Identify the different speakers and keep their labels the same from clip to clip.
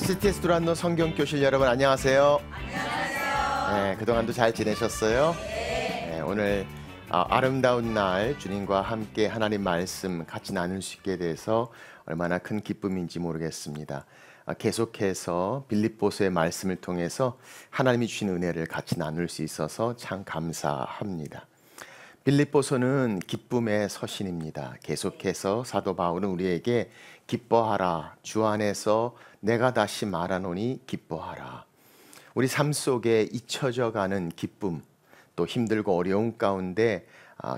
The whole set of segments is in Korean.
Speaker 1: CTS 두란노 성경교실 여러분 안녕하세요.
Speaker 2: 안녕하세요.
Speaker 1: 네, 그동안도 잘 지내셨어요? 네, 오늘 아름다운 날 주님과 함께 하나님 말씀 같이 나눌 수 있게 돼서 얼마나 큰 기쁨인지 모르겠습니다. 계속해서 빌립보서의 말씀을 통해서 하나님이 주신 은혜를 같이 나눌 수 있어서 참 감사합니다. 빌립보서는 기쁨의 서신입니다. 계속해서 사도 바울은 우리에게 기뻐하라, 주 안에서 내가 다시 말하노니 기뻐하라. 우리 삶 속에 잊혀져 가는 기쁨, 또 힘들고 어려운 가운데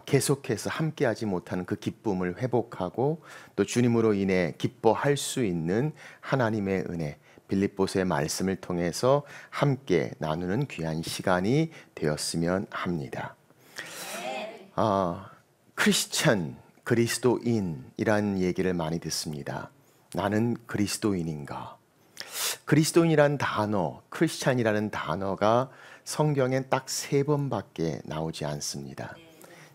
Speaker 1: 계속해서 함께하지 못하는 그 기쁨을 회복하고 또 주님으로 인해 기뻐할 수 있는 하나님의 은혜, 빌립보서의 말씀을 통해서 함께 나누는 귀한 시간이 되었으면 합니다. 크리스천, 그리스도인이란 얘기를 많이 듣습니다. 나는 그리스도인인가? 그리스도인이란 단어, 크리스찬이라는 단어가 성경엔 딱 3번밖에 나오지 않습니다.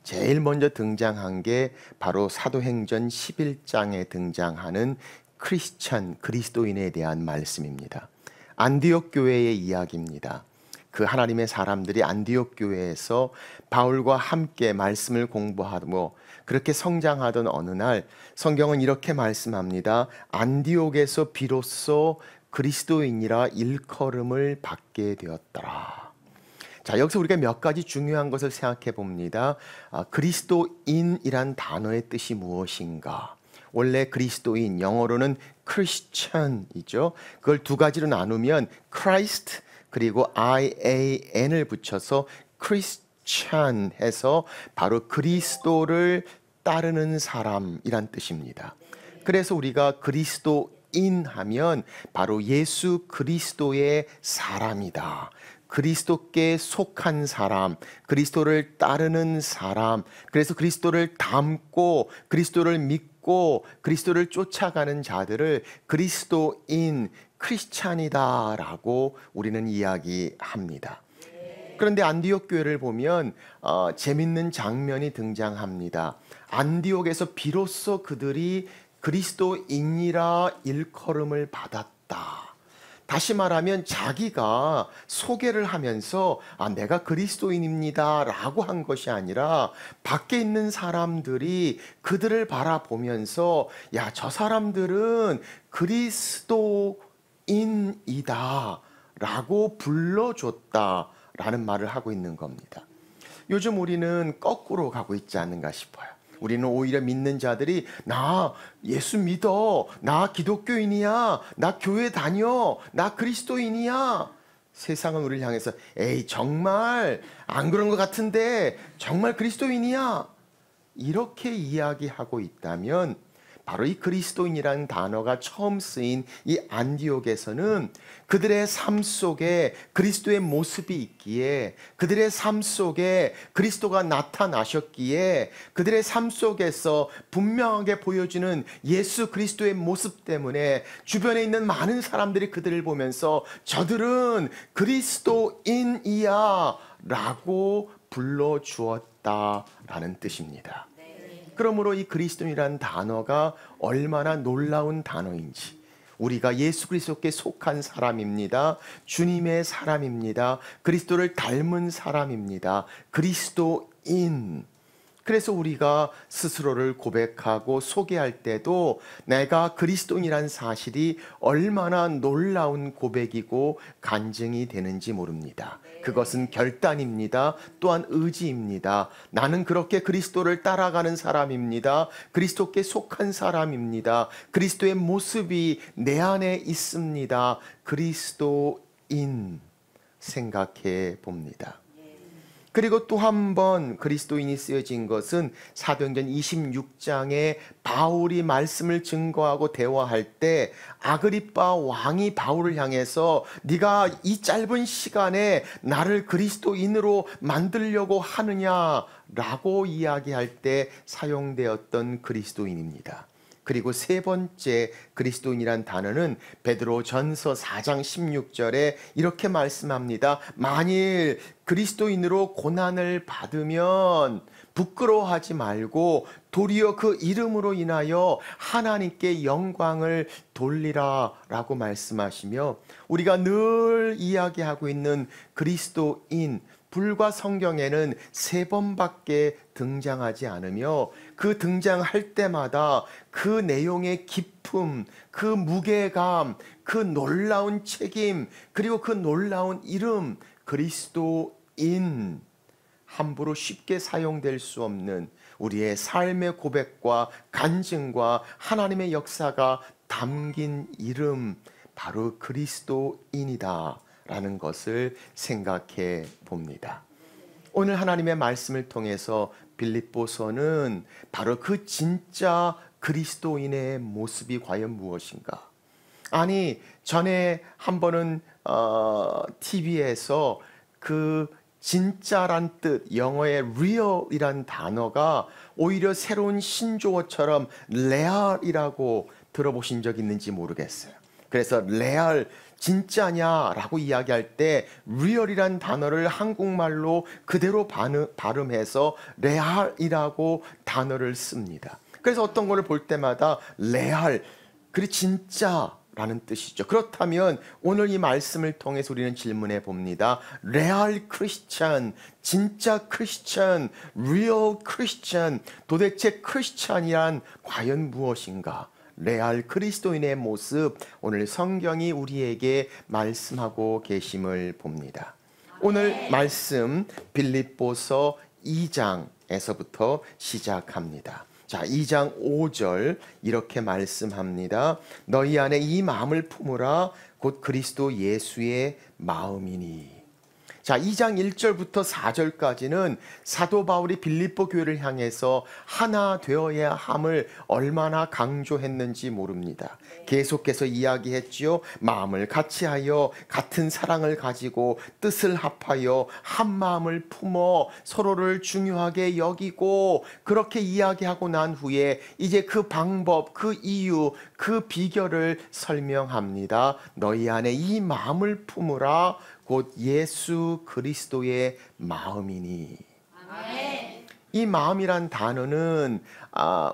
Speaker 1: 제일 먼저 등장한 게 바로 사도행전 11장에 등장하는 크리스찬, 그리스도인에 대한 말씀입니다. 안디옥 교회의 이야기입니다. 그 하나님의 사람들이 안디옥 교회에서 바울과 함께 말씀을 공부하고 그렇게 성장하던 어느 날 성경은 이렇게 말씀합니다. 안디옥에서 비로소 그리스도인이라 일컬음을 받게 되었더라. 자, 여기서 우리가 몇 가지 중요한 것을 생각해 봅니다. 그리스도인이란 단어의 뜻이 무엇인가? 원래 그리스도인, 영어로는 Christian이죠. 그걸 두 가지로 나누면 Christ 그리고 IAN을 붙여서 Christian 해서 바로 그리스도를 따르는 사람이란 뜻입니다. 그래서 우리가 그리스도인 하면 바로 예수 그리스도의 사람이다. 그리스도께 속한 사람, 그리스도를 따르는 사람, 그래서 그리스도를 닮고 그리스도를 믿고 그리스도를 쫓아가는 자들을 그리스도인, 크리스찬이다라고 우리는 이야기합니다. 그런데 안디옥 교회를 보면 재밌는 장면이 등장합니다. 안디옥에서 비로소 그들이 그리스도인이라 일컬음을 받았다. 다시 말하면 자기가 소개를 하면서 내가 그리스도인입니다 라고 한 것이 아니라 밖에 있는 사람들이 그들을 바라보면서 야, 저 사람들은 그리스도인이다 라고 불러줬다라는 말을 하고 있는 겁니다. 요즘 우리는 거꾸로 가고 있지 않는가 싶어요. 우리는 오히려 믿는 자들이 나 예수 믿어, 나 기독교인이야, 나 교회 다녀, 나 그리스도인이야. 세상은 우리를 향해서 에이 정말 안 그런 것 같은데 정말 그리스도인이야. 이렇게 이야기하고 있다면 바로 이 그리스도인이라는 단어가 처음 쓰인 이 안디옥에서는 그들의 삶 속에 그리스도의 모습이 있기에, 그들의 삶 속에 그리스도가 나타나셨기에, 그들의 삶 속에서 분명하게 보여주는 예수 그리스도의 모습 때문에 주변에 있는 많은 사람들이 그들을 보면서 저들은 그리스도인이야 라고 불러주었다라는 뜻입니다. 그러므로 이 그리스도인이라는 단어가 얼마나 놀라운 단어인지, 우리가 예수 그리스도께 속한 사람입니다. 주님의 사람입니다. 그리스도를 닮은 사람입니다. 그리스도인. 그래서 우리가 스스로를 고백하고 소개할 때도 내가 그리스도인이라는 사실이 얼마나 놀라운 고백이고 간증이 되는지 모릅니다. 그것은 결단입니다. 또한 의지입니다. 나는 그렇게 그리스도를 따라가는 사람입니다. 그리스도께 속한 사람입니다. 그리스도의 모습이 내 안에 있습니다. 그리스도인 생각해 봅니다. 그리고 또 한 번 그리스도인이 쓰여진 것은 사도행전 26장에 바울이 말씀을 증거하고 대화할 때 아그리빠 왕이 바울을 향해서 네가 이 짧은 시간에 나를 그리스도인으로 만들려고 하느냐라고 이야기할 때 사용되었던 그리스도인입니다. 그리고 세 번째 그리스도인이란 단어는 베드로전서 4장 16절에 이렇게 말씀합니다. 만일 그리스도인으로 고난을 받으면 부끄러워하지 말고 도리어 그 이름으로 인하여 하나님께 영광을 돌리라 라고 말씀하시며, 우리가 늘 이야기하고 있는 그리스도인, 불과 성경에는 3번밖에 등장하지 않으며 그 등장할 때마다 그 내용의 깊음, 그 무게감, 그 놀라운 책임, 그리고 그 놀라운 이름 그리스도인, 함부로 쉽게 사용될 수 없는 우리의 삶의 고백과 간증과 하나님의 역사가 담긴 이름, 바로 그리스도인이다 라는 것을 생각해 봅니다. 오늘 하나님의 말씀을 통해서 빌립보서는 바로 그 진짜 그리스도인의 모습이 과연 무엇인가? 아니, 전에 한 번은 TV에서 그 진짜란 뜻, 영어의 real이란 단어가 오히려 새로운 신조어처럼 레알이라고 들어보신 적 있는지 모르겠어요. 그래서 레알, 진짜냐라고 이야기할 때 real이란 단어를 한국말로 그대로 발음해서 레알이라고 단어를 씁니다. 그래서 어떤 거를 볼 때마다 레알, 그리고 진짜라는 뜻이죠. 그렇다면 오늘 이 말씀을 통해서 우리는 질문해 봅니다. 레알 크리스찬, 진짜 크리스찬, real 크리스찬, 도대체 크리스찬이란 과연 무엇인가? 레알 그리스도인의 모습, 오늘 성경이 우리에게 말씀하고 계심을 봅니다. 오늘 말씀 빌립보서 2장에서부터 시작합니다. 자, 2장 5절 이렇게 말씀합니다. 너희 안에 이 마음을 품으라, 곧 그리스도 예수의 마음이니. 자, 2장 1절부터 4절까지는 사도 바울이 빌립보 교회를 향해서 하나 되어야 함을 얼마나 강조했는지 모릅니다. 계속해서 이야기했지요. 마음을 같이하여 같은 사랑을 가지고 뜻을 합하여 한 마음을 품어 서로를 중요하게 여기고, 그렇게 이야기하고 난 후에 이제 그 방법, 그 이유, 그 비결을 설명합니다. 너희 안에 이 마음을 품으라, 곧 예수 그리스도의 마음이니. 아멘. 이 마음이란 단어는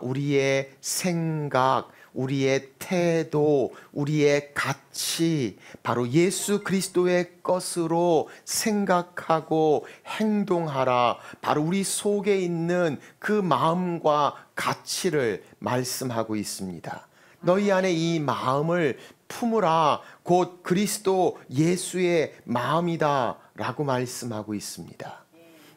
Speaker 1: 우리의 생각, 우리의 태도, 우리의 가치, 바로 예수 그리스도의 것으로 생각하고 행동하라, 바로 우리 속에 있는 그 마음과 가치를 말씀하고 있습니다. 너희 안에 이 마음을 품으라, 곧 그리스도 예수의 마음이다 라고 말씀하고 있습니다.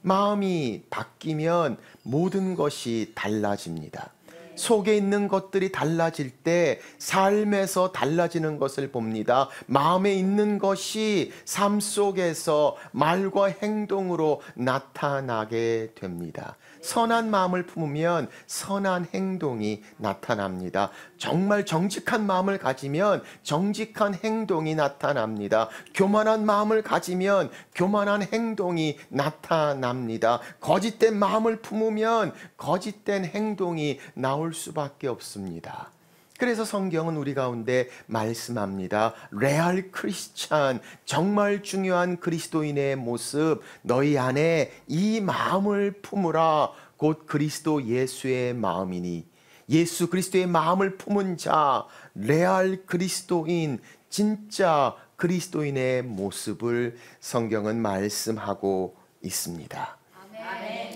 Speaker 1: 마음이 바뀌면 모든 것이 달라집니다. 속에 있는 것들이 달라질 때 삶에서 달라지는 것을 봅니다. 마음에 있는 것이 삶 속에서 말과 행동으로 나타나게 됩니다. 선한 마음을 품으면 선한 행동이 나타납니다. 정말 정직한 마음을 가지면 정직한 행동이 나타납니다. 교만한 마음을 가지면 교만한 행동이 나타납니다. 거짓된 마음을 품으면 거짓된 행동이 나올 수밖에 없습니다. 그래서 성경은 우리 가운데 말씀합니다. 레알 크리스찬, 정말 중요한 그리스도인의 모습, 너희 안에 이 마음을 품으라, 곧 그리스도 예수의 마음이니. 예수 그리스도의 마음을 품은 자, 레알 그리스도인, 진짜 그리스도인의 모습을 성경은 말씀하고 있습니다.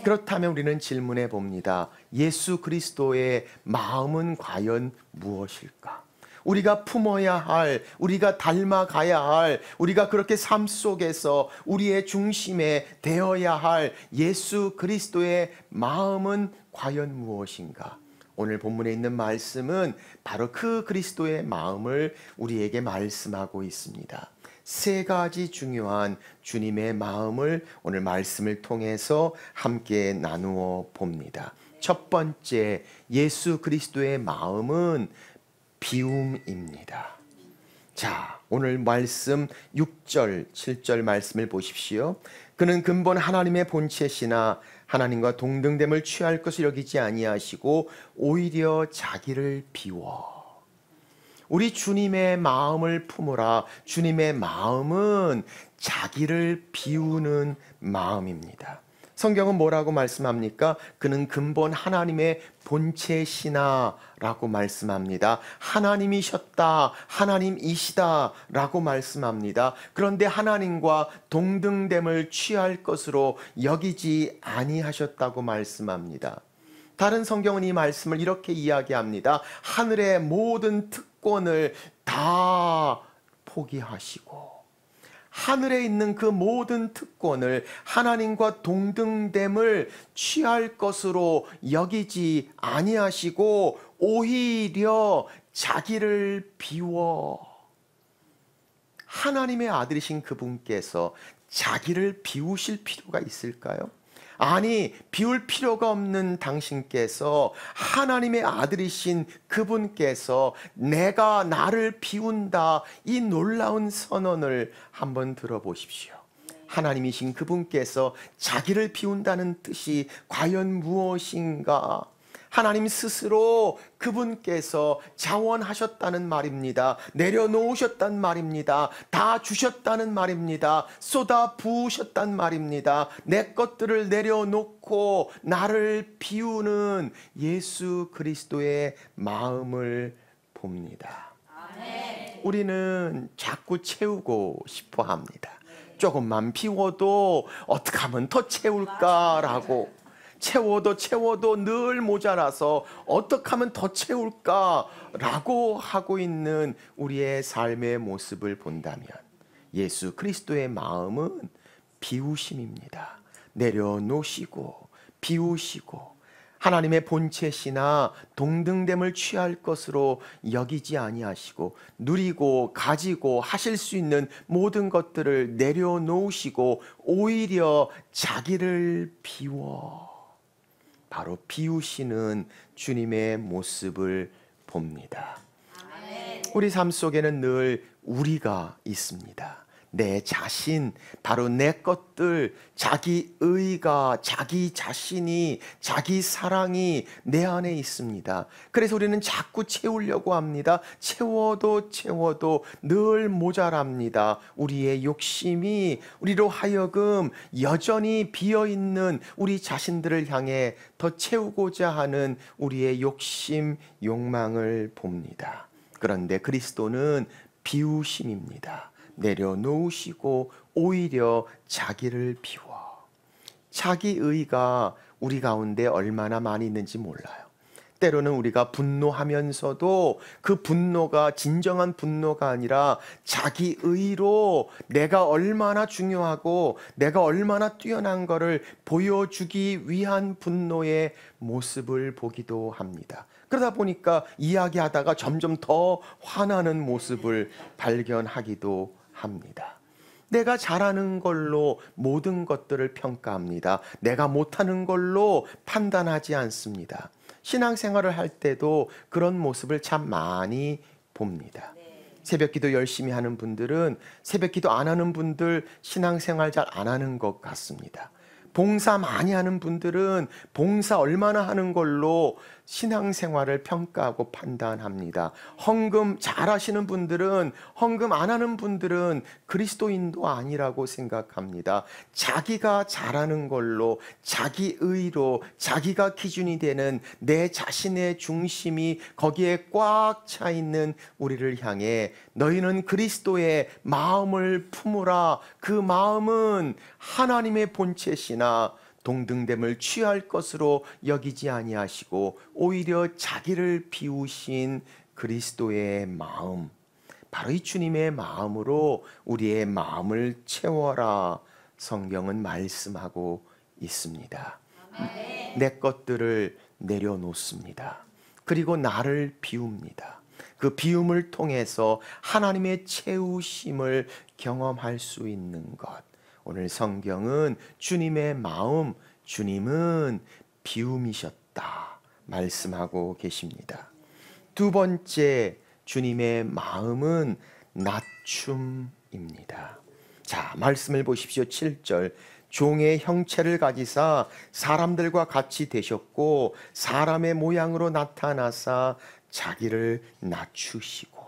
Speaker 1: 그렇다면 우리는 질문해 봅니다. 예수 그리스도의 마음은 과연 무엇일까? 우리가 품어야 할, 우리가 닮아가야 할, 우리가 그렇게 삶 속에서 우리의 중심에 되어야 할 예수 그리스도의 마음은 과연 무엇인가? 오늘 본문에 있는 말씀은 바로 그 그리스도의 마음을 우리에게 말씀하고 있습니다. 3가지 중요한 주님의 마음을 오늘 말씀을 통해서 함께 나누어 봅니다. 첫 번째, 예수 그리스도의 마음은 비움입니다. 자, 오늘 말씀 6절, 7절 말씀을 보십시오. 그는 근본 하나님의 본체시나 하나님과 동등됨을 취할 것을 여기지 아니하시고 오히려 자기를 비워. 우리 주님의 마음을 품으라. 주님의 마음은 자기를 비우는 마음입니다. 성경은 뭐라고 말씀합니까? 그는 근본 하나님의 본체시나 라고 말씀합니다. 하나님이셨다, 하나님이시다 라고 말씀합니다. 그런데 하나님과 동등됨을 취할 것으로 여기지 아니하셨다고 말씀합니다. 다른 성경은 이 말씀을 이렇게 이야기합니다. 하늘의 모든 특권을 다 포기하시고 하늘에 있는 그 모든 특권을 하나님과 동등됨을 취할 것으로 여기지 아니하시고 오히려 자기를 비워 하나님의 아들이신 그분께서 자기를 비우실 필요가 있을까요? 아니, 비울 필요가 없는 당신께서 하나님의 아들이신 그분께서 내가 나를 비운다 이 놀라운 선언을 한번 들어보십시오. 하나님이신 그분께서 자기를 비운다는 뜻이 과연 무엇인가? 하나님 스스로 그분께서 자원하셨다는 말입니다. 내려놓으셨단 말입니다. 다 주셨다는 말입니다. 쏟아 부으셨단 말입니다. 내 것들을 내려놓고 나를 비우는 예수 그리스도의 마음을 봅니다. 우리는 자꾸 채우고 싶어 합니다. 조금만 비워도 어떻게 하면 더 채울까라고 채워도 늘 모자라서 어떻게 하면 더 채울까라고 하고 있는 우리의 삶의 모습을 본다면 예수 그리스도의 마음은 비우심입니다. 내려놓으시고 비우시고 하나님의 본체시나 동등됨을 취할 것으로 여기지 아니하시고 누리고 가지고 하실 수 있는 모든 것들을 내려놓으시고 오히려 자기를 비워 바로 비우시는 주님의 모습을 봅니다. 우리 삶 속에는 늘 우리가 있습니다. 내 자신, 바로 내 것들, 자기 의가, 자기 자신이, 자기 사랑이 내 안에 있습니다. 그래서 우리는 자꾸 채우려고 합니다. 채워도 늘 모자랍니다. 우리의 욕심이 우리로 하여금 여전히 비어있는 우리 자신들을 향해 더 채우고자 하는 우리의 욕심, 욕망을 봅니다. 그런데 그리스도는 비우심입니다. 내려놓으시고 오히려 자기를 비워 자기 의가 우리 가운데 얼마나 많이 있는지 몰라요. 때로는 우리가 분노하면서도 그 분노가 진정한 분노가 아니라 자기 의로 내가 얼마나 중요하고 내가 얼마나 뛰어난 것을 보여주기 위한 분노의 모습을 보기도 합니다. 그러다 보니까 이야기하다가 점점 더 화나는 모습을 발견하기도 합니다. 내가 잘하는 걸로 모든 것들을 평가합니다. 내가 못하는 걸로 판단하지 않습니다. 신앙생활을 할 때도 그런 모습을 참 많이 봅니다. 새벽기도 열심히 하는 분들은 새벽기도 안 하는 분들 신앙생활 잘 안 하는 것 같습니다. 봉사 많이 하는 분들은 봉사 얼마나 하는 걸로 신앙생활을 평가하고 판단합니다. 헌금 잘하시는 분들은 헌금 안 하는 분들은 그리스도인도 아니라고 생각합니다. 자기가 잘하는 걸로 자기 의로 자기가 기준이 되는 내 자신의 중심이 거기에 꽉 차 있는 우리를 향해 너희는 그리스도의 마음을 품으라. 그 마음은 하나님의 본체시나 동등됨을 취할 것으로 여기지 아니하시고 오히려 자기를 비우신 그리스도의 마음, 바로 이 주님의 마음으로 우리의 마음을 채워라 성경은 말씀하고 있습니다. 내 것들을 내려놓습니다. 그리고 나를 비웁니다. 그 비움을 통해서 하나님의 채우심을 경험할 수 있는 것. 오늘 성경은 주님의 마음, 주님은 비움이셨다 말씀하고 계십니다. 두 번째, 주님의 마음은 낮춤입니다. 자, 말씀을 보십시오. 7절. 종의 형체를 가지사 사람들과 같이 되셨고 사람의 모양으로 나타나사 자기를 낮추시고.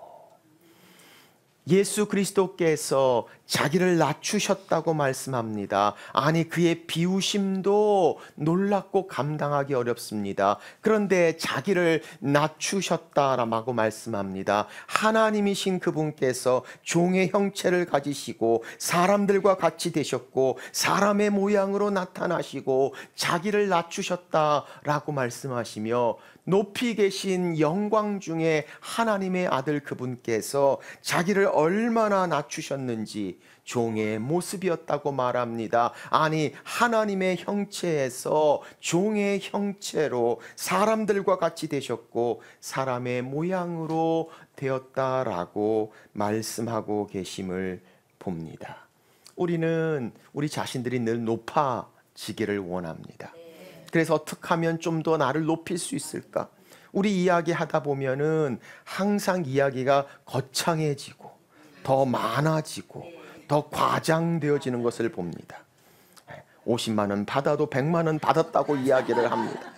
Speaker 1: 예수 그리스도께서 자기를 낮추셨다고 말씀합니다. 아니, 그의 비우심도 놀랍고 감당하기 어렵습니다. 그런데 자기를 낮추셨다라고 말씀합니다. 하나님이신 그분께서 종의 형체를 가지시고 사람들과 같이 되셨고 사람의 모양으로 나타나시고 자기를 낮추셨다라고 말씀하시며, 높이 계신 영광 중에 하나님의 아들 그분께서 자기를 얼마나 낮추셨는지 종의 모습이었다고 말합니다. 아니, 하나님의 형체에서 종의 형체로 사람들과 같이 되셨고 사람의 모양으로 되었다라고 말씀하고 계심을 봅니다. 우리는 우리 자신들이 늘 높아지기를 원합니다. 그래서 어떻게 하면 좀 더 나를 높일 수 있을까? 우리 이야기 하다 보면은 항상 이야기가 거창해지고 더 많아지고 더 과장되어지는 것을 봅니다. 50만 원 받아도 100만 원 받았다고 이야기를 합니다.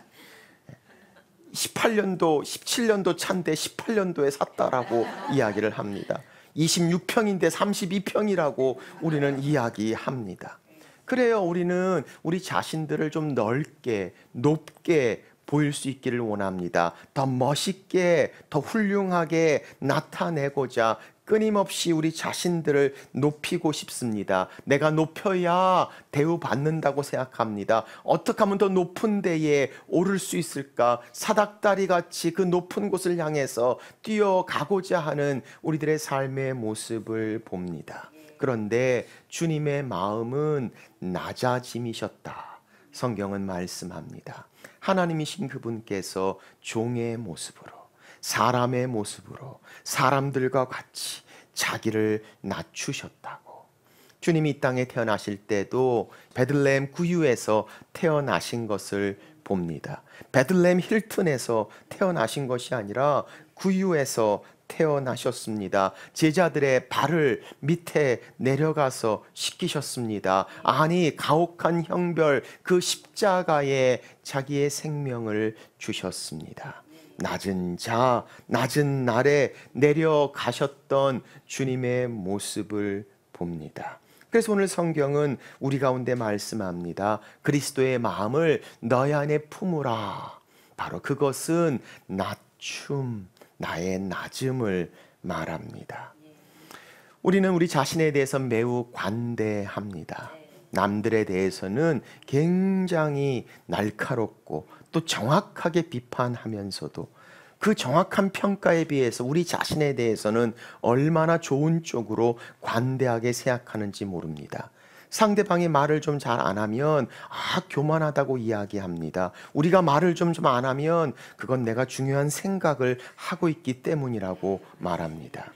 Speaker 1: 18년도, 17년도 차인데 18년도에 샀다라고 이야기를 합니다. 26평인데 32평이라고 우리는 이야기합니다. 그래요, 우리는 우리 자신들을 좀 넓게, 높게 보일 수 있기를 원합니다. 더 멋있게, 더 훌륭하게 나타내고자 끊임없이 우리 자신들을 높이고 싶습니다. 내가 높여야 대우받는다고 생각합니다. 어떻게 하면 더 높은 데에 오를 수 있을까? 사닥다리 같이 그 높은 곳을 향해서 뛰어가고자 하는 우리들의 삶의 모습을 봅니다. 그런데 주님의 마음은 낮아짐이셨다. 성경은 말씀합니다. 하나님이신 그분께서 종의 모습으로, 사람의 모습으로 사람들과 같이 자기를 낮추셨다고. 주님이 이 땅에 태어나실 때도 베들레헴 구유에서 태어나신 것을 봅니다. 베들레헴 힐튼에서 태어나신 것이 아니라 구유에서 태어나셨습니다. 제자들의 발을 밑에 내려가서 씻기셨습니다. 아니, 가혹한 형벌, 그 십자가에 자기의 생명을 주셨습니다. 낮은 자, 낮은 날에 내려가셨던 주님의 모습을 봅니다. 그래서 오늘 성경은 우리 가운데 말씀합니다. 그리스도의 마음을 너희 안에 품으라. 바로 그것은 낮춤, 나의 낮음을 말합니다. 우리는 우리 자신에 대해서 매우 관대합니다. 남들에 대해서는 굉장히 날카롭고 또 정확하게 비판하면서도 그 정확한 평가에 비해서 우리 자신에 대해서는 얼마나 좋은 쪽으로 관대하게 생각하는지 모릅니다. 상대방이 말을 좀 잘 안 하면 교만하다고 이야기합니다. 우리가 말을 좀 안 하면 그건 내가 중요한 생각을 하고 있기 때문이라고 말합니다.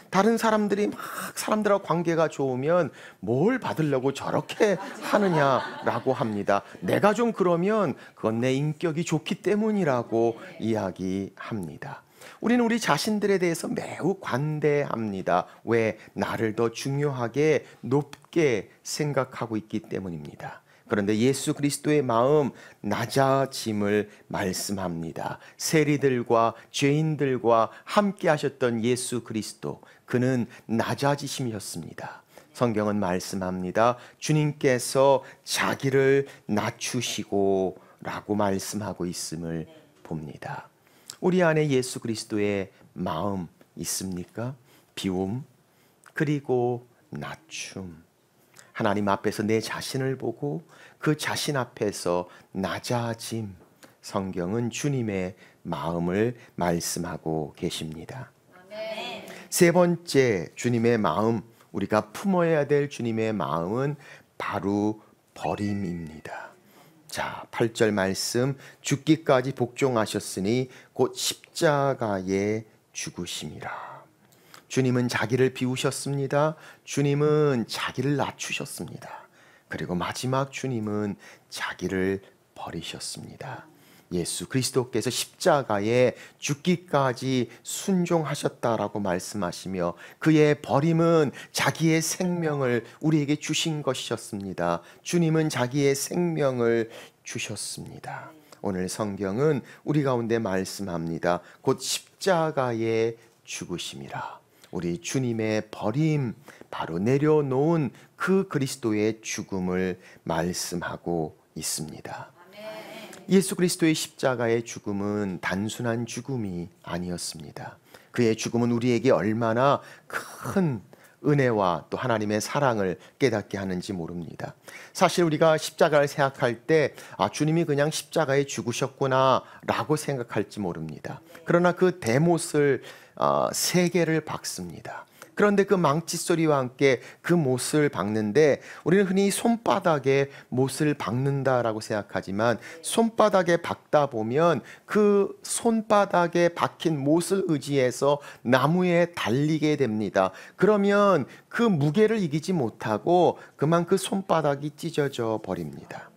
Speaker 1: 다른 사람들이 막 사람들하고 관계가 좋으면 뭘 받으려고 저렇게 하느냐라고 합니다. 내가 좀 그러면 그건 내 인격이 좋기 때문이라고 이야기합니다. 우리는 우리 자신들에 대해서 매우 관대합니다. 왜? 나를 더 중요하게 높게 생각하고 있기 때문입니다. 그런데 예수 그리스도의 마음 낮아짐을 말씀합니다. 세리들과 죄인들과 함께 하셨던 예수 그리스도, 그는 낮아지심이었습니다. 성경은 말씀합니다. 주님께서 자기를 낮추시고 라고 말씀하고 있음을 봅니다. 우리 안에 예수 그리스도의 마음 있습니까? 비움, 그리고 낮춤. 하나님 앞에서 내 자신을 보고 그 자신 앞에서 낮아짐. 성경은 주님의 마음을 말씀하고 계십니다. 아멘. 세 번째 주님의 마음, 우리가 품어야 될 주님의 마음은 바로 버림입니다. 자, 8절 말씀, 죽기까지 복종하셨으니 곧 십자가에 죽으심이라. 주님은 자기를 비우셨습니다. 주님은 자기를 낮추셨습니다. 그리고 마지막 주님은 자기를 버리셨습니다. 예수 그리스도께서 십자가에 죽기까지 순종하셨다라고 말씀하시며 그의 버림은 자기의 생명을 우리에게 주신 것이었습니다. 주님은 자기의 생명을 주셨습니다. 오늘 성경은 우리 가운데 말씀합니다. 곧 십자가에 죽으심이라. 우리 주님의 버림, 바로 내려놓은 그 그리스도의 죽음을 말씀하고 있습니다. 예수 그리스도의 십자가의 죽음은 단순한 죽음이 아니었습니다. 그의 죽음은 우리에게 얼마나 큰 은혜와 또 하나님의 사랑을 깨닫게 하는지 모릅니다. 사실 우리가 십자가를 생각할 때 주님이 그냥 십자가에 죽으셨구나 라고 생각할지 모릅니다. 그러나 그 대못을 세 개를 박습니다. 그런데 그 망치 소리와 함께 그 못을 박는데 우리는 흔히 손바닥에 못을 박는다라고 생각하지만 손바닥에 박다 보면 그 손바닥에 박힌 못을 의지해서 나무에 달리게 됩니다. 그러면 그 무게를 이기지 못하고 그만 그 손바닥이 찢어져 버립니다.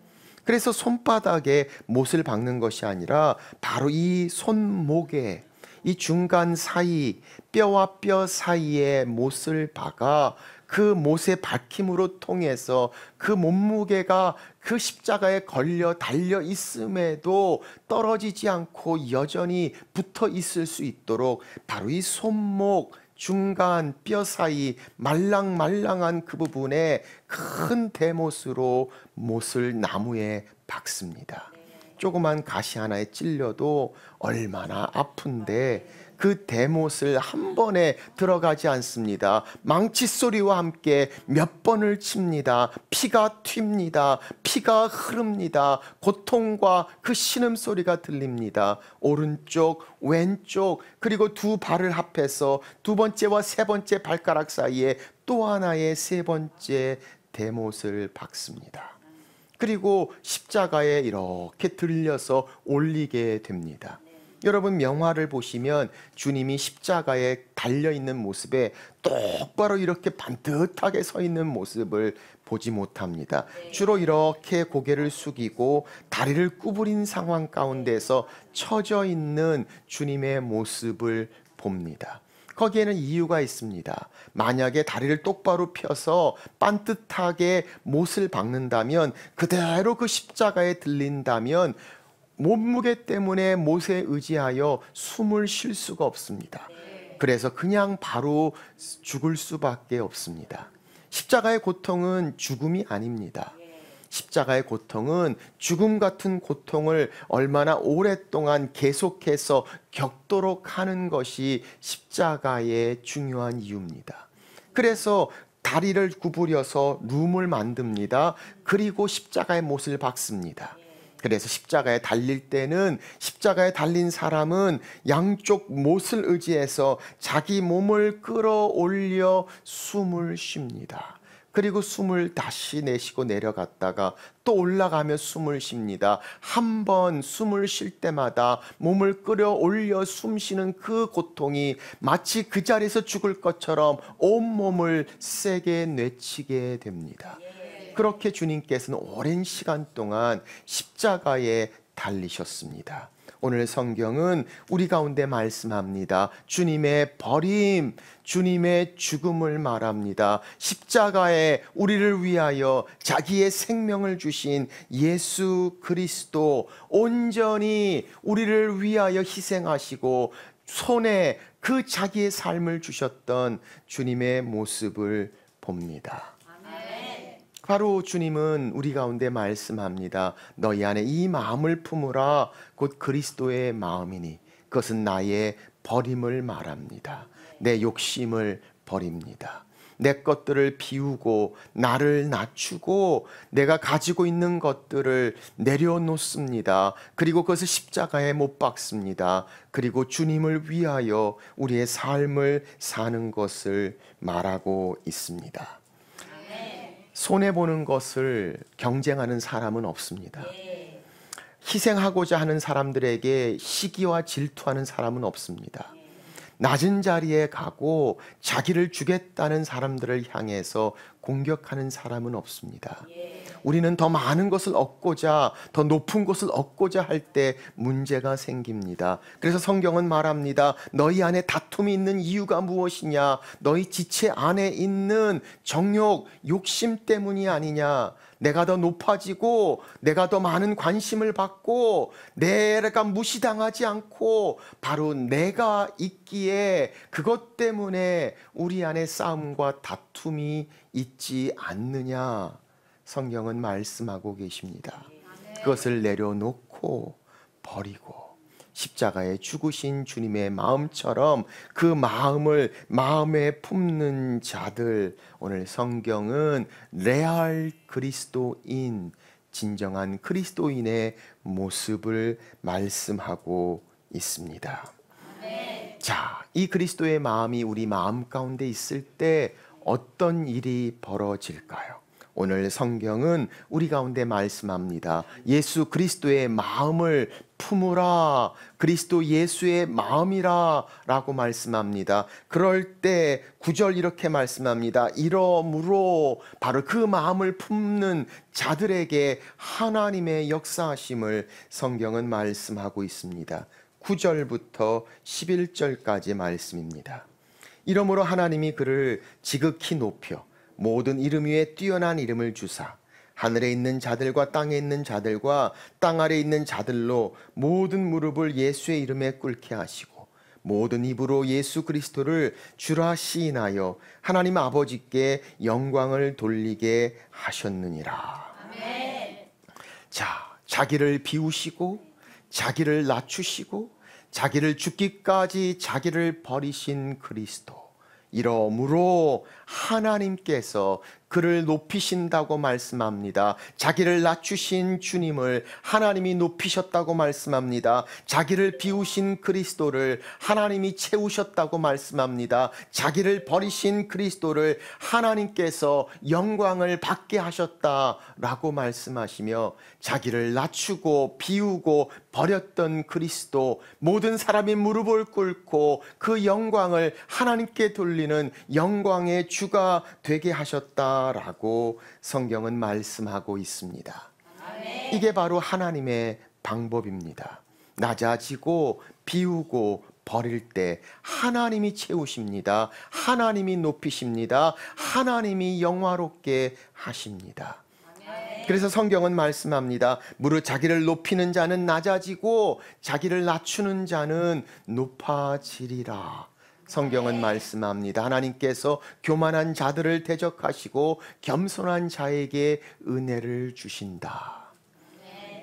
Speaker 1: 그래서 손바닥에 못을 박는 것이 아니라 바로 이 손목에 이 중간 사이 뼈와 뼈 사이에 못을 박아 그 못의 박힘으로 통해서 그 몸무게가 그 십자가에 걸려 달려 있음에도 떨어지지 않고 여전히 붙어 있을 수 있도록 바로 이 손목 중간 뼈 사이 말랑말랑한 그 부분에 큰 대못으로 못을 나무에 박습니다. 조그만 가시 하나에 찔려도 얼마나 아픈데 그 대못을 한 번에 들어가지 않습니다. 망치 소리와 함께 몇 번을 칩니다. 피가 튑니다. 피가 흐릅니다. 고통과 그 신음소리가 들립니다. 오른쪽, 왼쪽, 그리고 두 발을 합해서 두 번째와 세 번째 발가락 사이에 또 하나의 세 번째 대못을 박습니다. 그리고 십자가에 이렇게 들려서 올리게 됩니다. 여러분 명화를 보시면 주님이 십자가에 달려있는 모습에 똑바로 이렇게 반듯하게 서 있는 모습을 보지 못합니다. 주로 이렇게 고개를 숙이고 다리를 구부린 상황 가운데서 처져 있는 주님의 모습을 봅니다. 거기에는 이유가 있습니다. 만약에 다리를 똑바로 펴서 반듯하게 못을 박는다면 그대로 그 십자가에 들린다면 몸무게 때문에 못에 의지하여 숨을 쉴 수가 없습니다. 그래서 그냥 바로 죽을 수밖에 없습니다. 십자가의 고통은 죽음이 아닙니다. 십자가의 고통은 죽음 같은 고통을 얼마나 오랫동안 계속해서 겪도록 하는 것이 십자가의 중요한 이유입니다. 그래서 다리를 구부려서 룸을 만듭니다. 그리고 십자가의 못을 박습니다. 그래서 십자가에 달릴 때는 십자가에 달린 사람은 양쪽 못을 의지해서 자기 몸을 끌어올려 숨을 쉽니다. 그리고 숨을 다시 내쉬고 내려갔다가 또 올라가며 숨을 쉽니다. 한 번 숨을 쉴 때마다 몸을 끌어올려 숨 쉬는 그 고통이 마치 그 자리에서 죽을 것처럼 온몸을 세게 내치게 됩니다. 그렇게 주님께서는 오랜 시간 동안 십자가에 달리셨습니다. 오늘 성경은 우리 가운데 말씀합니다. 주님의 버림, 주님의 죽음을 말합니다. 십자가에 우리를 위하여 자기의 생명을 주신 예수 그리스도, 온전히 우리를 위하여 희생하시고 손에 그 자기의 삶을 주셨던 주님의 모습을 봅니다. 바로 주님은 우리 가운데 말씀합니다. 너희 안에 이 마음을 품으라. 곧 그리스도의 마음이니 그것은 나의 버림을 말합니다. 내 욕심을 버립니다. 내 것들을 비우고 나를 낮추고 내가 가지고 있는 것들을 내려놓습니다. 그리고 그것을 십자가에 못 박습니다. 그리고 주님을 위하여 우리의 삶을 사는 것을 말하고 있습니다. 손해보는 것을 경쟁하는 사람은 없습니다. 희생하고자 하는 사람들에게 시기와 질투하는 사람은 없습니다. 낮은 자리에 가고 자기를 주겠다는 사람들을 향해서 공격하는 사람은 없습니다. 우리는 더 많은 것을 얻고자, 더 높은 것을 얻고자 할 때 문제가 생깁니다. 그래서 성경은 말합니다. 너희 안에 다툼이 있는 이유가 무엇이냐? 너희 지체 안에 있는 정욕, 욕심 때문이 아니냐? 내가 더 높아지고 내가 더 많은 관심을 받고 내가 무시당하지 않고 바로 내가 있기에 때에 그것 때문에 우리 안에 싸움과 다툼이 있지 않느냐, 성경은 말씀하고 계십니다. 그것을 내려놓고 버리고 십자가에 죽으신 주님의 마음처럼 그 마음을 마음에 품는 자들, 오늘 성경은 레알 그리스도인, 진정한 그리스도인의 모습을 말씀하고 있습니다. 자, 이 그리스도의 마음이 우리 마음 가운데 있을 때 어떤 일이 벌어질까요? 오늘 성경은 우리 가운데 말씀합니다. 예수 그리스도의 마음을 품으라, 그리스도 예수의 마음이라 라고 말씀합니다. 그럴 때 9절 이렇게 말씀합니다. 이러므로 바로 그 마음을 품는 자들에게 하나님의 역사하심을 성경은 말씀하고 있습니다. 9절부터 11절까지 말씀입니다. 이러므로 하나님이 그를 지극히 높여 모든 이름 위에 뛰어난 이름을 주사 하늘에 있는 자들과 땅에 있는 자들과 땅 아래 있는 자들로 모든 무릎을 예수의 이름에 꿇게 하시고 모든 입으로 예수 그리스도를 주라 시인하여 하나님 아버지께 영광을 돌리게 하셨느니라. 아멘. 자, 자기를 비우시고 자기를 낮추시고 자기를 죽기까지 자기를 버리신 그리스도, 이러므로 하나님께서 그를 높이신다고 말씀합니다. 자기를 낮추신 주님을 하나님이 높이셨다고 말씀합니다. 자기를 비우신 그리스도를 하나님이 채우셨다고 말씀합니다. 자기를 버리신 그리스도를 하나님께서 영광을 받게 하셨다라고 말씀하시며, 자기를 낮추고 비우고 버렸던 그리스도, 모든 사람이 무릎을 꿇고 그 영광을 하나님께 돌리는 영광의 주가 되게 하셨다라고 성경은 말씀하고 있습니다. 아멘. 이게 바로 하나님의 방법입니다. 낮아지고 비우고 버릴 때 하나님이 채우십니다. 하나님이 높이십니다. 하나님이 영화롭게 하십니다. 그래서 성경은 말씀합니다. 무릇 자기를 높이는 자는 낮아지고 자기를 낮추는 자는 높아지리라. 성경은 말씀합니다. 하나님께서 교만한 자들을 대적하시고 겸손한 자에게 은혜를 주신다.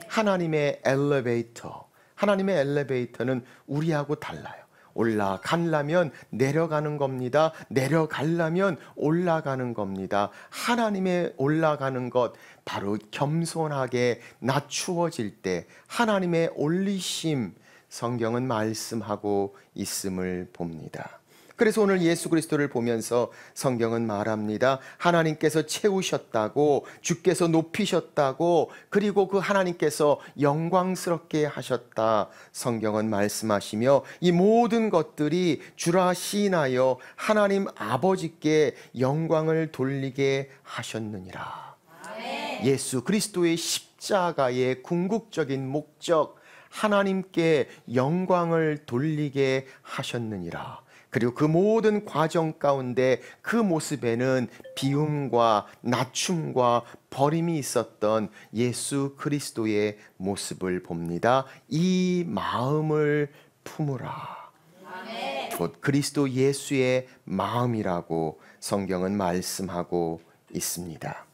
Speaker 1: 하나님의 엘리베이터, 하나님의 엘리베이터는 우리하고 달라요. 올라가려면 내려가는 겁니다. 내려가려면 올라가는 겁니다. 하나님의 올라가는 것, 바로 겸손하게 낮추어질 때 하나님의 올리심, 성경은 말씀하고 있음을 봅니다. 그래서 오늘 예수 그리스도를 보면서 성경은 말합니다. 하나님께서 채우셨다고, 주께서 높이셨다고, 그리고 그 하나님께서 영광스럽게 하셨다. 성경은 말씀하시며 이 모든 것들이 주라 시인하여 하나님 아버지께 영광을 돌리게 하셨느니라. 아멘. 예수 그리스도의 십자가의 궁극적인 목적, 하나님께 영광을 돌리게 하셨느니라. 그리고 그 모든 과정 가운데 그 모습에는 비움과 낮춤과 버림이 있었던 예수 그리스도의 모습을 봅니다. 이 마음을 품으라. 아멘. 곧 그리스도 예수의 마음이라고 성경은 말씀하고 있습니다.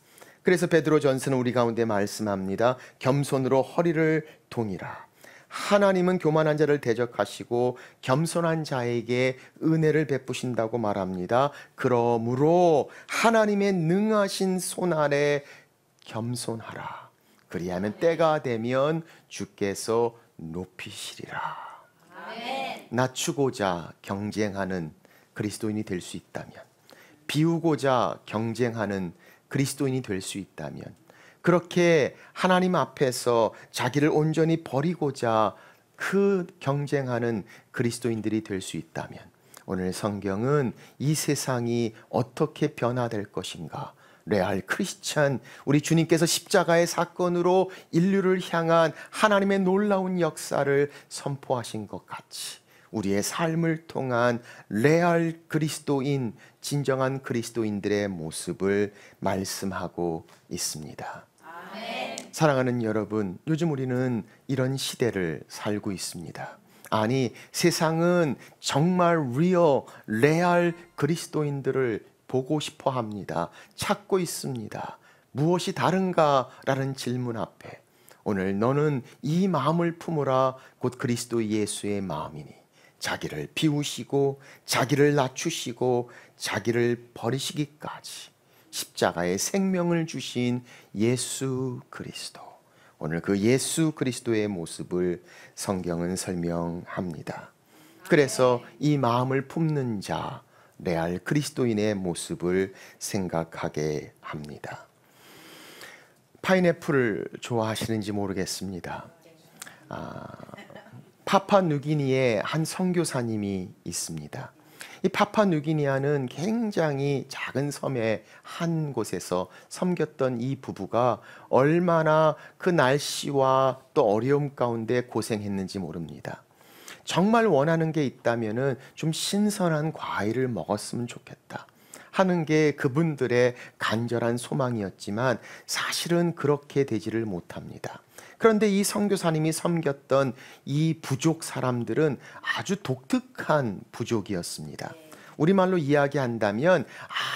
Speaker 1: 그래서 베드로전서는 우리 가운데 말씀합니다. 겸손으로 허리를 동이라. 하나님은 교만한 자를 대적하시고 겸손한 자에게 은혜를 베푸신다고 말합니다. 그러므로 하나님의 능하신 손 아래 겸손하라. 그리하면 때가 되면 주께서 높이시리라. 아멘. 낮추고자 경쟁하는 그리스도인이 될 수 있다면, 비우고자 경쟁하는 그리스도인이 될 수 있다면, 그렇게 하나님 앞에서 자기를 온전히 버리고자 그 경쟁하는 그리스도인들이 될 수 있다면, 오늘 성경은 이 세상이 어떻게 변화될 것인가, 레알 크리스찬, 우리 주님께서 십자가의 사건으로 인류를 향한 하나님의 놀라운 역사를 선포하신 것 같이 우리의 삶을 통한 레알 그리스도인, 진정한 그리스도인들의 모습을 말씀하고 있습니다. 아멘. 사랑하는 여러분, 요즘 우리는 이런 시대를 살고 있습니다. 아니, 세상은 정말 레알 그리스도인들을 보고 싶어 합니다. 찾고 있습니다. 무엇이 다른가라는 질문 앞에 오늘 너는 이 마음을 품으라 곧 그리스도 예수의 마음이니 자기를 비우시고 자기를 낮추시고 자기를 버리시기까지 십자가의 생명을 주신 예수 그리스도. 오늘 그 예수 그리스도의 모습을 성경은 설명합니다. 그래서 이 마음을 품는 자, 레알 그리스도인의 모습을 생각하게 합니다. 파인애플을 좋아하시는지 모르겠습니다. 파푸아뉴기니에 한 선교사님이 있습니다. 이 파푸아뉴기니아는 굉장히 작은 섬의 한 곳에서 섬겼던 이 부부가 얼마나 그 날씨와 또 어려움 가운데 고생했는지 모릅니다. 정말 원하는 게 있다면은 좀 신선한 과일을 먹었으면 좋겠다 하는 게 그분들의 간절한 소망이었지만 사실은 그렇게 되지를 못합니다. 그런데 이 선교사님이 섬겼던 이 부족 사람들은 아주 독특한 부족이었습니다. 우리말로 이야기한다면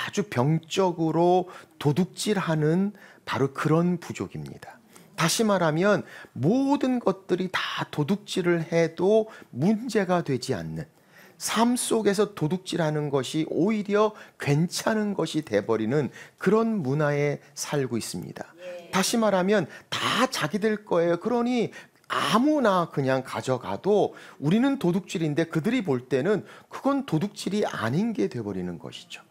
Speaker 1: 아주 병적으로 도둑질하는 바로 그런 부족입니다. 다시 말하면 모든 것들이 다 도둑질을 해도 문제가 되지 않는, 삶 속에서 도둑질하는 것이 오히려 괜찮은 것이 돼버리는 그런 문화에 살고 있습니다. 다시 말하면 다 자기들 거예요. 그러니 아무나 그냥 가져가도 우리는 도둑질인데 그들이 볼 때는 그건 도둑질이 아닌 게 돼버리는 것이죠.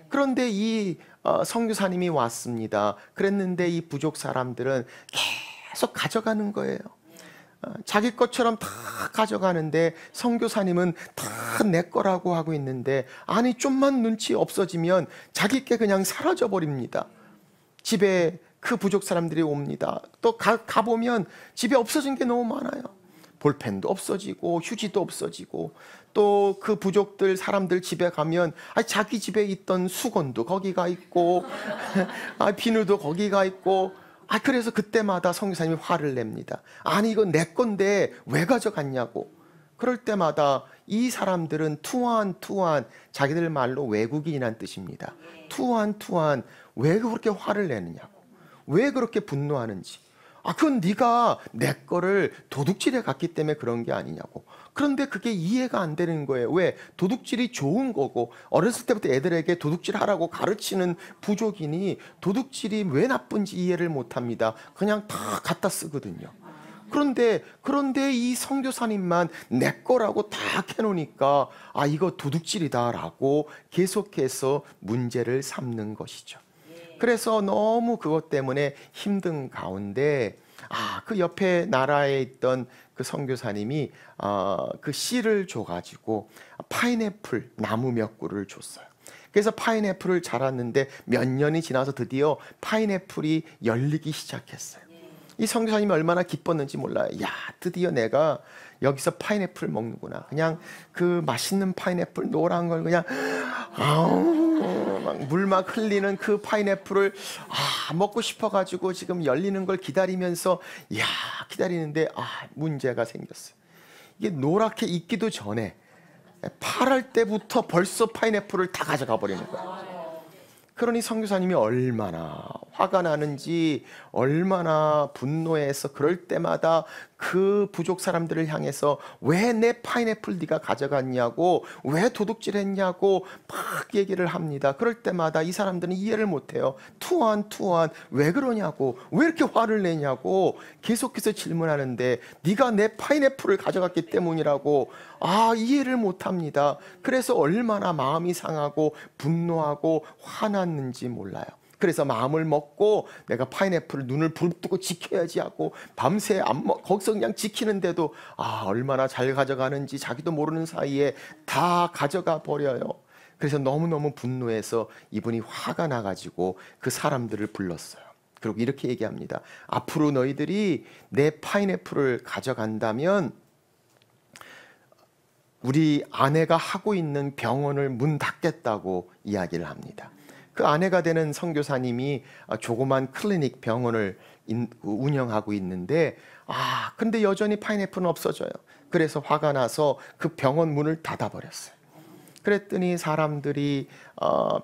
Speaker 1: 그런데 이 선교사님이 왔습니다. 그랬는데 이 부족 사람들은 계속 가져가는 거예요. 자기 것처럼 다 가져가는데 선교사님은 다 내 거라고 하고 있는데, 아니 좀만 눈치 없어지면 자기 게 그냥 사라져 버립니다. 집에 그 부족 사람들이 옵니다. 또 가보면 집에 없어진 게 너무 많아요. 볼펜도 없어지고 휴지도 없어지고, 또 그 부족들 사람들 집에 가면 자기 집에 있던 수건도 거기가 있고 비누도 거기가 있고, 그래서 그때마다 선교사님이 화를 냅니다. 아니 이건 내 건데 왜 가져갔냐고. 그럴 때마다 이 사람들은 투한 자기들 말로 외국인이란 뜻입니다. 투한 왜 그렇게 화를 내느냐고, 왜 그렇게 분노하는지. 그건 네가 내 거를 도둑질해 갔기 때문에 그런 게 아니냐고. 그런데 그게 이해가 안 되는 거예요. 왜? 도둑질이 좋은 거고 어렸을 때부터 애들에게 도둑질하라고 가르치는 부족이니 도둑질이 왜 나쁜지 이해를 못합니다. 그냥 다 갖다 쓰거든요. 그런데 이 선교사님만 내 거라고 다 해놓으니까 이거 도둑질이다라고 계속해서 문제를 삼는 것이죠. 그래서 너무 그것 때문에 힘든 가운데 그 옆에 나라에 있던 그 선교사님이 그 씨를 줘가지고 파인애플 나무 몇 그루를 줬어요. 그래서 파인애플을 자랐는데 몇 년이 지나서 드디어 파인애플이 열리기 시작했어요. 이 선교사님이 얼마나 기뻤는지 몰라요. 야, 드디어 내가 여기서 파인애플 먹는구나. 그냥 그 맛있는 파인애플 노란 걸 그냥 물 막 흘리는 그 파인애플을 먹고 싶어가지고 지금 열리는 걸 기다리면서 기다리는데 문제가 생겼어요. 이게 노랗게 익기도 전에 파랄 때부터 벌써 파인애플을 다 가져가 버리는 거예요. 그러니 선교사님이 얼마나 화가 나는지, 얼마나 분노해서 그럴 때마다 그 부족 사람들을 향해서 왜 내 파인애플 네가 가져갔냐고, 왜 도둑질했냐고 막 얘기를 합니다. 그럴 때마다 이 사람들은 이해를 못해요. 투한 왜 그러냐고, 왜 이렇게 화를 내냐고 계속해서 질문하는데, 네가 내 파인애플을 가져갔기 때문이라고 이해를 못합니다. 그래서 얼마나 마음이 상하고 분노하고 화났는지 몰라요. 그래서 마음을 먹고 내가 파인애플을 눈을 부릅뜨고 지켜야지 하고 밤새 거기서 그냥 지키는데도 얼마나 잘 가져가는지 자기도 모르는 사이에 다 가져가 버려요. 그래서 너무너무 분노해서 이분이 화가 나가지고 그 사람들을 불렀어요. 그리고 이렇게 얘기합니다. 앞으로 너희들이 내 파인애플을 가져간다면 우리 아내가 하고 있는 병원을 문 닫겠다고 이야기를 합니다. 그 아내가 되는 선교사님이 조그만 클리닉 병원을 운영하고 있는데 근데 여전히 파인애플은 없어져요. 그래서 화가 나서 그 병원 문을 닫아버렸어요. 그랬더니 사람들이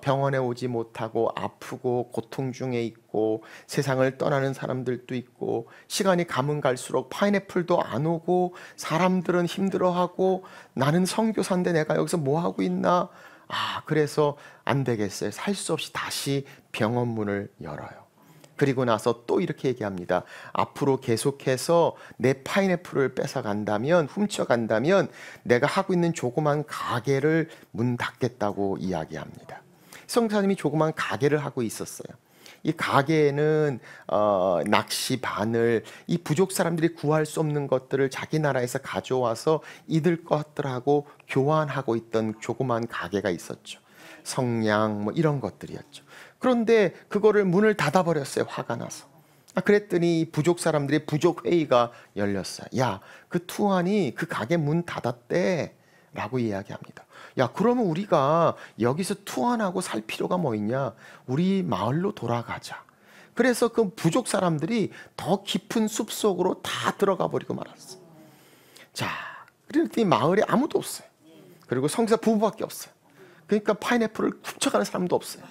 Speaker 1: 병원에 오지 못하고 아프고 고통 중에 있고 세상을 떠나는 사람들도 있고 시간이 가면 갈수록 파인애플도 안 오고 사람들은 힘들어하고 나는 선교사인데 내가 여기서 뭐 하고 있나? 그래서 안 되겠어요. 살 수 없이 다시 병원 문을 열어요. 그리고 나서 또 이렇게 얘기합니다. 앞으로 계속해서 내 파인애플을 뺏어간다면, 훔쳐간다면 내가 하고 있는 조그만 가게를 문 닫겠다고 이야기합니다. 성사님이 조그만 가게를 하고 있었어요. 이 가게에는 낚시 바늘, 이 부족 사람들이 구할 수 없는 것들을 자기 나라에서 가져와서 이들 것들하고 교환하고 있던 조그만 가게가 있었죠. 성냥 뭐 이런 것들이었죠. 그런데 그거를 문을 닫아버렸어요. 화가 나서. 그랬더니 부족 사람들의 부족 회의가 열렸어요. 야, 그 투안이 그 가게 문 닫았대 라고 이야기합니다. 야, 그러면 우리가 여기서 투안하고 살 필요가 뭐 있냐? 우리 마을로 돌아가자. 그래서 그 부족 사람들이 더 깊은 숲속으로 다 들어가 버리고 말았어요. 자, 그랬더니 마을에 아무도 없어요. 그리고 성사 부부밖에 없어요. 그러니까 파인애플을 훔쳐가는 사람도 없어요.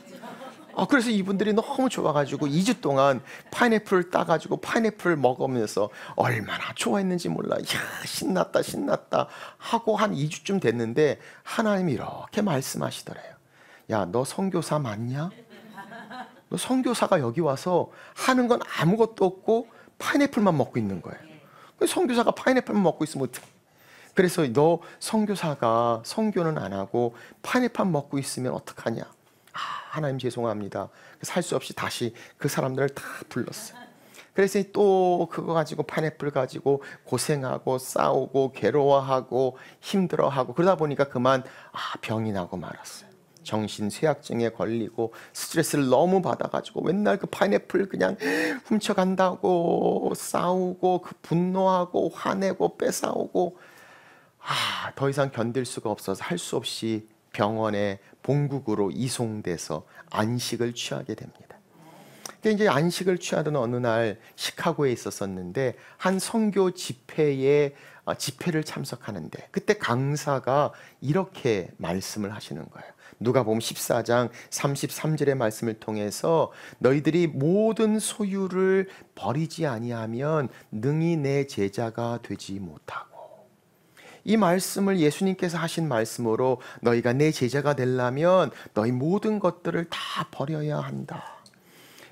Speaker 1: 그래서 이분들이 너무 좋아가지고 2주 동안 파인애플을 따가지고 파인애플을 먹으면서 얼마나 좋아했는지 몰라. 야, 신났다 신났다 하고 한 2주쯤 됐는데 하나님이 이렇게 말씀하시더래요. 야, 너 선교사 맞냐? 너 선교사가 여기 와서 하는 건 아무것도 없고 파인애플만 먹고 있는 거예요. 선교사가 파인애플만 먹고 있으면 어떡해? 그래서 너 선교사가 선교는 안 하고 파인애플 먹고 있으면 어떡하냐? 하나님 죄송합니다. 살 수 없이 다시 그 사람들을 다 불렀어요. 그래서 또 그거 가지고 파인애플 가지고 고생하고 싸우고 괴로워하고 힘들어하고 그러다 보니까 그만 병이 나고 말았어요. 정신 쇠약증에 걸리고 스트레스를 너무 받아가지고 맨날 그 파인애플 그냥 훔쳐간다고 싸우고 그 분노하고 화내고 뺏어오고 더 이상 견딜 수가 없어서 할 수 없이 병원에 본국으로 이송돼서 안식을 취하게 됩니다. 이제 안식을 취하던 어느 날 시카고에 있었었는데 한 선교 집회에 집회를 참석하는데 그때 강사가 이렇게 말씀을 하시는 거예요. 누가복음 14장 33절의 말씀을 통해서 너희들이 모든 소유를 버리지 아니하면 능히 내 제자가 되지 못하고, 이 말씀을 예수님께서 하신 말씀으로 너희가 내 제자가 되려면 너희 모든 것들을 다 버려야 한다.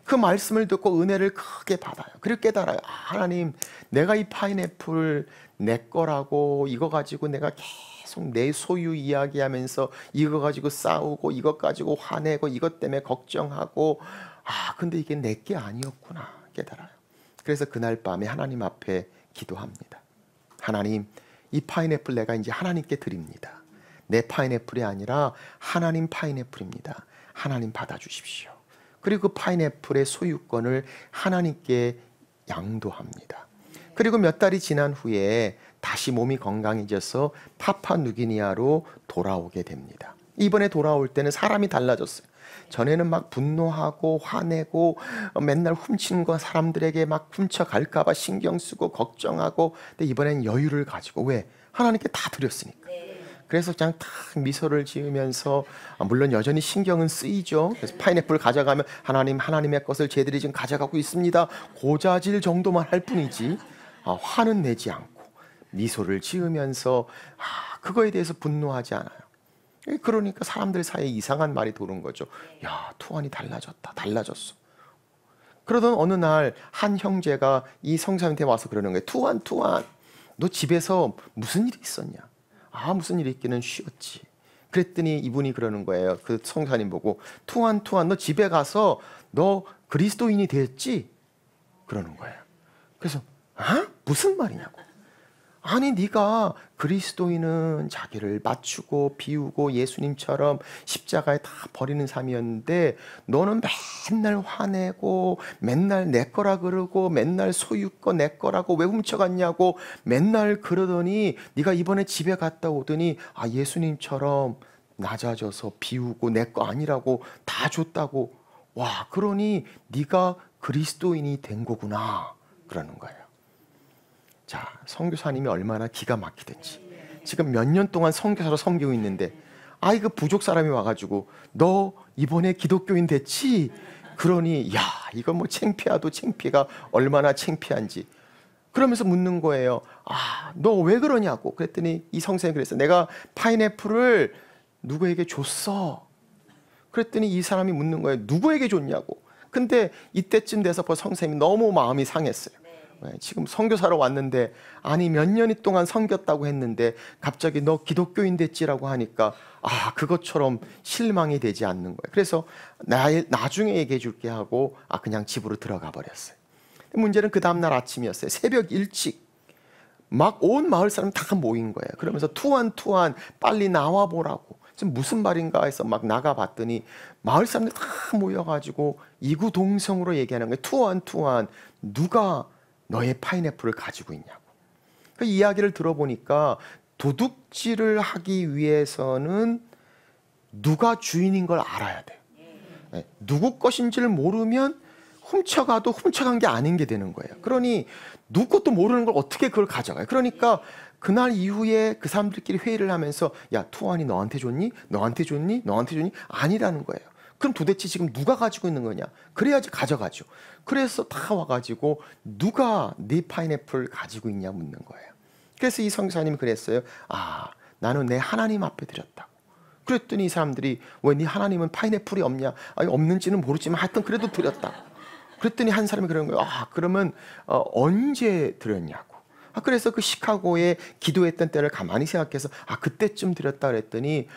Speaker 1: 그 말씀을 듣고 은혜를 크게 받아요. 그리고 깨달아요. 하나님, 내가 이 파인애플 내 거라고 이거 가지고 내가 계속 내 소유 이야기하면서 이거 가지고 싸우고 이것 가지고 화내고 이것 때문에 걱정하고 근데 이게 내 게 아니었구나 깨달아요. 그래서 그날 밤에 하나님 앞에 기도합니다. 하나님, 이 파인애플 내가 이제 하나님께 드립니다. 내 파인애플이 아니라 하나님 파인애플입니다. 하나님 받아주십시오. 그리고 그 파인애플의 소유권을 하나님께 양도합니다. 그리고 몇 달이 지난 후에 다시 몸이 건강해져서 파푸아뉴기니아로 돌아오게 됩니다. 이번에 돌아올 때는 사람이 달라졌어요. 전에는 막 분노하고 화내고 맨날 훔치는 거 사람들에게 막 훔쳐갈까 봐 신경 쓰고 걱정하고, 근데 이번엔 여유를 가지고, 왜? 하나님께 다 드렸으니까. 그래서 그냥 딱 미소를 지으면서, 물론 여전히 신경은 쓰이죠. 그래서 파인애플 가져가면 하나님, 하나님의 것을 저희들이 지금 가져가고 있습니다 고자질 정도만 할 뿐이지 화는 내지 않고 미소를 지으면서 그거에 대해서 분노하지 않아요. 그러니까 사람들 사이에 이상한 말이 도는 거죠. 야, 투안이 달라졌다, 달라졌어. 그러던 어느 날 한 형제가 이 성사님한테 와서 그러는 거예요. 투안, 너 집에서 무슨 일이 있었냐? 무슨 일이 있기는 쉬었지. 그랬더니 이분이 그러는 거예요. 그 성사님 보고, 투안, 너 집에 가서 너 그리스도인이 됐지? 그러는 거예요. 그래서 무슨 말이냐고. 아니, 네가 그리스도인은 자기를 맞추고 비우고 예수님처럼 십자가에 다 버리는 삶이었는데 너는 맨날 화내고 맨날 내 거라 그러고 맨날 소유권 내 거라고 왜 훔쳐갔냐고 맨날 그러더니 네가 이번에 집에 갔다 오더니 예수님처럼 낮아져서 비우고 내 거 아니라고 다 줬다고. 와, 그러니 네가 그리스도인이 된 거구나 그러는 거예요. 자, 선교사님이 얼마나 기가 막히든지 지금 몇 년 동안 선교사로 섬기고 있는데 그 부족 사람이 와가지고 너 이번에 기독교인 됐지? 그러니 야, 이거 뭐 창피하도 창피가 얼마나 창피한지 그러면서 묻는 거예요. 너 왜 그러냐고. 그랬더니 이 성사님이 그랬어. 내가 파인애플을 누구에게 줬어. 그랬더니 이 사람이 묻는 거예요. 누구에게 줬냐고. 근데 이때쯤 돼서 벌써 성사님이 너무 마음이 상했어요. 지금 선교사로 왔는데 아니 몇 년이 동안 섬겼다고 했는데 갑자기 너 기독교인 됐지라고 하니까 그것처럼 실망이 되지 않는 거예요. 그래서 나중에 얘기해 줄게 하고 그냥 집으로 들어가 버렸어요. 문제는 그 다음날 아침이었어요. 새벽 일찍 막 온 마을 사람 다 모인 거예요. 그러면서 투한 빨리 나와 보라고. 지금 무슨 말인가 해서 막 나가봤더니 마을 사람들 다 모여가지고 이구동성으로 얘기하는 거예요. 투한 누가 너의 파인애플을 가지고 있냐고. 그 이야기를 들어보니까 도둑질을 하기 위해서는 누가 주인인 걸 알아야 돼요. 누구 것인지를 모르면 훔쳐가도 훔쳐간 게 아닌 게 되는 거예요. 그러니 누구 것도 모르는 걸 어떻게 그걸 가져가요. 그러니까 그날 이후에 그 사람들끼리 회의를 하면서 야, 투안이 너한테 줬니? 너한테 줬니? 너한테 줬니? 아니라는 거예요. 그럼 도대체 지금 누가 가지고 있는 거냐? 그래야지 가져가죠. 그래서 다 와가지고 누가 네 파인애플 가지고 있냐 묻는 거예요. 그래서 이 선교사님이 그랬어요. 나는 내 하나님 앞에 드렸다고. 그랬더니 이 사람들이 왜 네 하나님은 파인애플이 없냐? 없는지는 모르지만 하여튼 그래도 드렸다고. 그랬더니 한 사람이 그러는 거예요. 그러면 언제 드렸냐고. 그래서 그 시카고에 기도했던 때를 가만히 생각해서 그때쯤 드렸다 그랬더니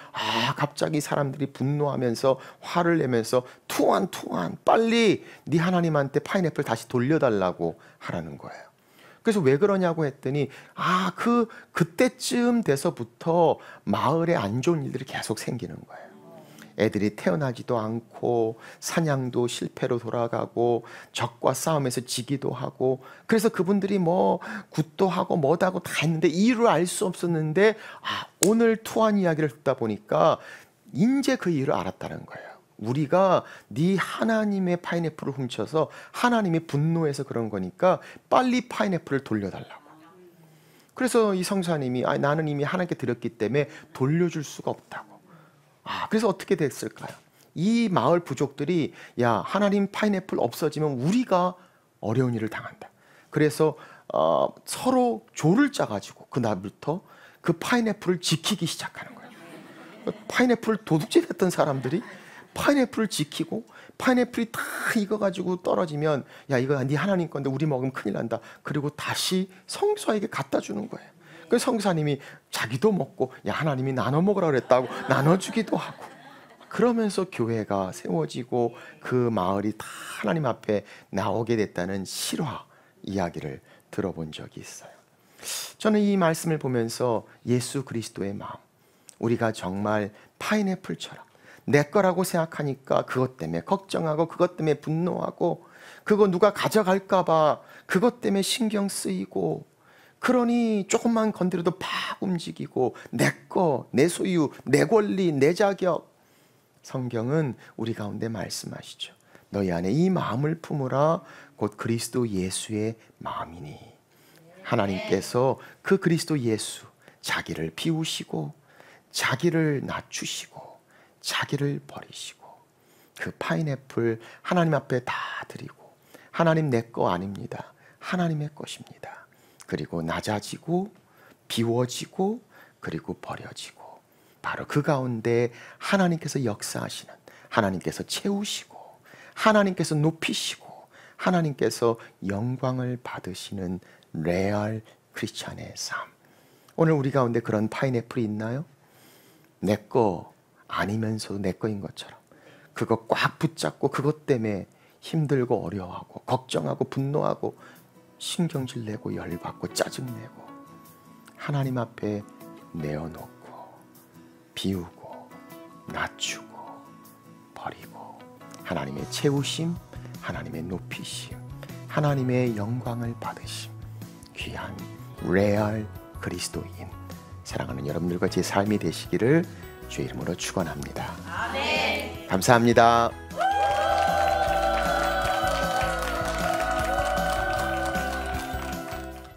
Speaker 1: 갑자기 사람들이 분노하면서 화를 내면서 투안 빨리 네 하나님한테 파인애플 다시 돌려달라고 하라는 거예요. 그래서 왜 그러냐고 했더니 그때쯤 돼서부터 마을에 안 좋은 일들이 계속 생기는 거예요. 애들이 태어나지도 않고 사냥도 실패로 돌아가고 적과 싸움에서 지기도 하고 그래서 그분들이 뭐 굿도 하고 뭐도 하고 다 했는데 이유를 알 수 없었는데 오늘 투안 이야기를 듣다 보니까 이제 그 이유를 알았다는 거예요. 우리가 네 하나님의 파인애플을 훔쳐서 하나님이 분노해서 그런 거니까 빨리 파인애플을 돌려달라고. 그래서 이 성사님이 나는 이미 하나님께 드렸기 때문에 돌려줄 수가 없다고. 그래서 어떻게 됐을까요? 이 마을 부족들이 하나님 파인애플 없어지면 우리가 어려운 일을 당한다. 그래서 서로 조를 짜가지고 그날부터 그 파인애플을 지키기 시작하는 거예요. 파인애플 도둑질했던 사람들이 파인애플을 지키고 파인애플이 다 익어가지고 떨어지면 이거 네 하나님 건데 우리 먹으면 큰일 난다. 그리고 다시 성교사에게 갖다 주는 거예요. 그 성교사님이 자기도 먹고 하나님이 나눠 먹으라 그랬다고 나눠주기도 하고 그러면서 교회가 세워지고 그 마을이 다 하나님 앞에 나오게 됐다는 실화 이야기를 들어본 적이 있어요. 저는 이 말씀을 보면서 예수 그리스도의 마음, 우리가 정말 파인애플처럼 내 거라고 생각하니까 그것 때문에 걱정하고 그것 때문에 분노하고 그거 누가 가져갈까 봐 그것 때문에 신경 쓰이고 그러니 조금만 건드려도 팍 움직이고 내 거, 내 소유, 내 권리, 내 자격. 성경은 우리 가운데 말씀하시죠. 너희 안에 이 마음을 품으라 곧 그리스도 예수의 마음이니. 하나님께서 그 그리스도 예수 자기를 비우시고 자기를 낮추시고 자기를 버리시고 그 파인애플 하나님 앞에 다 드리고 하나님 내 거 아닙니다. 하나님의 것입니다. 그리고 낮아지고 비워지고 그리고 버려지고 바로 그 가운데 하나님께서 역사하시는 하나님께서 채우시고 하나님께서 높이시고 하나님께서 영광을 받으시는 레알 크리스찬의 삶. 오늘 우리 가운데 그런 파인애플이 있나요? 내 거 아니면서도 내 거인 것처럼 그거 꽉 붙잡고 그것 때문에 힘들고 어려워하고 걱정하고 분노하고 신경질 내고 열받고 짜증내고 하나님 앞에 내어놓고 비우고 낮추고 버리고 하나님의 채우심, 하나님의 높이심, 하나님의 영광을 받으심, 귀한 레알 그리스도인 사랑하는 여러분들과 제 삶이 되시기를 주의 이름으로 축원합니다. 아멘. 감사합니다.